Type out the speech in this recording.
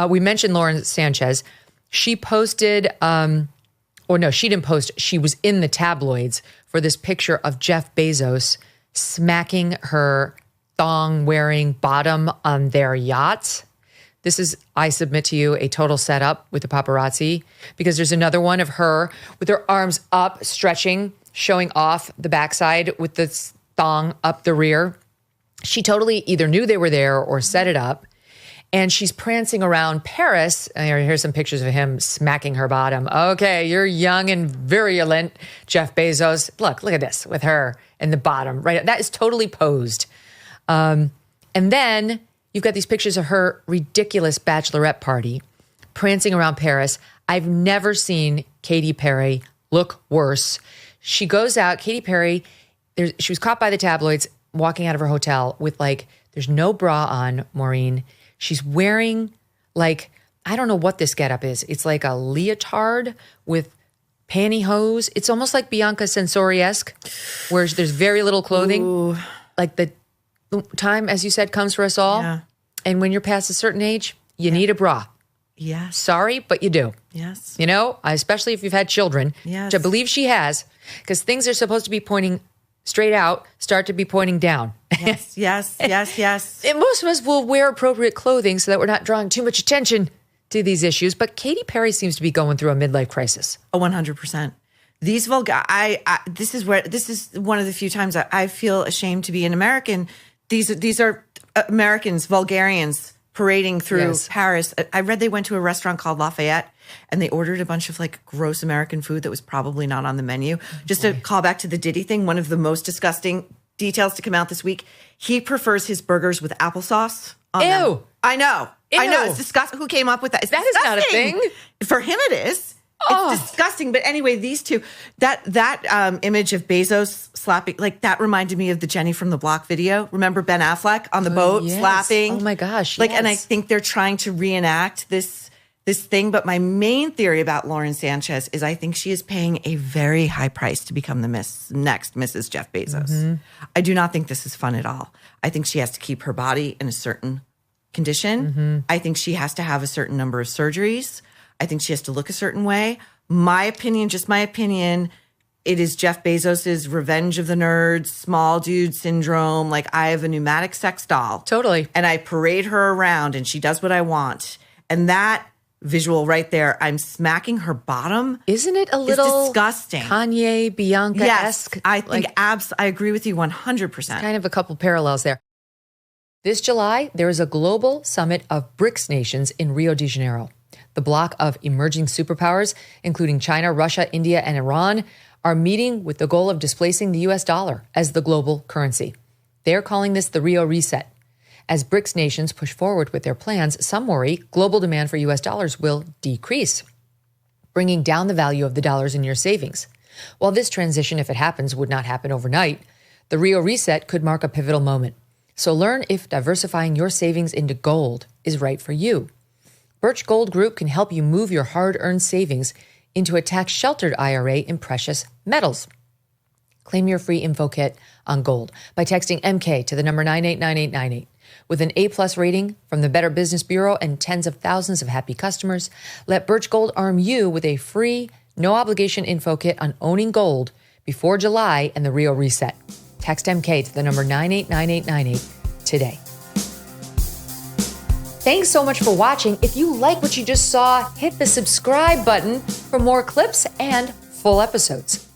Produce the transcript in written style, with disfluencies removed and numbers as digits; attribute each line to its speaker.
Speaker 1: We mentioned Lauren Sanchez. She posted, she didn't post. She was in the tabloids for this picture of Jeff Bezos smacking her thong-wearing bottom on their yacht. This is, I submit to you, a total setup with the paparazzi, because there's another one of her with her arms up, stretching, showing off the backside with the thong up the rear. She totally either knew they were there or set it up. And she's prancing around Paris. Here's some pictures of him smacking her bottom. Okay, you're young and virulent, Jeff Bezos. Look at this with her in the bottom. Right, that is totally posed. And then you've got these pictures of her ridiculous bachelorette party, prancing around Paris. I've never seen Katy Perry look worse. She goes out, Katy Perry, she was caught by the tabloids walking out of her hotel with there's no bra on, Maureen. She's wearing I don't know what this getup is. It's like a leotard with pantyhose. It's almost like Bianca Censori-esque, where there's very little clothing.
Speaker 2: Ooh.
Speaker 1: Like the time, as you said, comes for us all.
Speaker 2: Yeah.
Speaker 1: And when you're past a certain age, you need a bra.
Speaker 2: Yes.
Speaker 1: Sorry, but you do.
Speaker 2: Yes.
Speaker 1: Especially if you've had children,
Speaker 2: yes.
Speaker 1: which I believe she has, because things are supposed to be pointing straight out, start to be pointing down.
Speaker 2: Yes, yes.
Speaker 1: And most of us will wear appropriate clothing so that we're not drawing too much attention to these issues. But Katy Perry seems to be going through a midlife crisis.
Speaker 2: 100%. These this is one of the few times I feel ashamed to be an American. These are Americans, vulgarians, parading through Paris. I read they went to a restaurant called Lafayette and they ordered a bunch of gross American food that was probably not on the menu. Just to call back to the Diddy thing, one of the most disgusting details to come out this week, he prefers his burgers with applesauce on them.
Speaker 1: Ew.
Speaker 2: I know.
Speaker 1: Ew.
Speaker 2: I know. It's disgusting. Who came up with that?
Speaker 1: That is not a thing.
Speaker 2: For him it is. It's disgusting. But anyway, these two, that image of Bezos slapping, that reminded me of the Jenny from the Block video. Remember Ben Affleck on the boat slapping?
Speaker 1: Oh my gosh.
Speaker 2: And I think they're trying to reenact this thing. But my main theory about Lauren Sanchez is I think she is paying a very high price to become the next Mrs. Jeff Bezos. Mm-hmm. I do not think this is fun at all. I think she has to keep her body in a certain condition. Mm-hmm. I think she has to have a certain number of surgeries. I think she has to look a certain way. My opinion, it is Jeff Bezos's revenge of the nerds, small dude syndrome. I have a pneumatic sex doll.
Speaker 1: Totally.
Speaker 2: And I parade her around and she does what I want. And that visual right there, I'm smacking her bottom.
Speaker 1: Isn't it a little
Speaker 2: disgusting?
Speaker 1: Kanye, Bianca-esque?
Speaker 2: Yes, I think I agree with you 100%.
Speaker 1: Kind of a couple parallels there. This July, there is a global summit of BRICS nations in Rio de Janeiro. The bloc of emerging superpowers, including China, Russia, India, and Iran, are meeting with the goal of displacing the U.S. dollar as the global currency. They're calling this the Rio Reset. As BRICS nations push forward with their plans, some worry global demand for U.S. dollars will decrease, bringing down the value of the dollars in your savings. While this transition, if it happens, would not happen overnight, the Rio Reset could mark a pivotal moment. So learn if diversifying your savings into gold is right for you. Birch Gold Group can help you move your hard-earned savings into a tax-sheltered IRA in precious metals. Claim your free info kit on gold by texting MK to the number 989898. With an A-plus rating from the Better Business Bureau and tens of thousands of happy customers, let Birch Gold arm you with a free, no-obligation info kit on owning gold before July and the Rio Reset. Text MK to the number 989898 today. Thanks so much for watching. If you like what you just saw, hit the subscribe button for more clips and full episodes.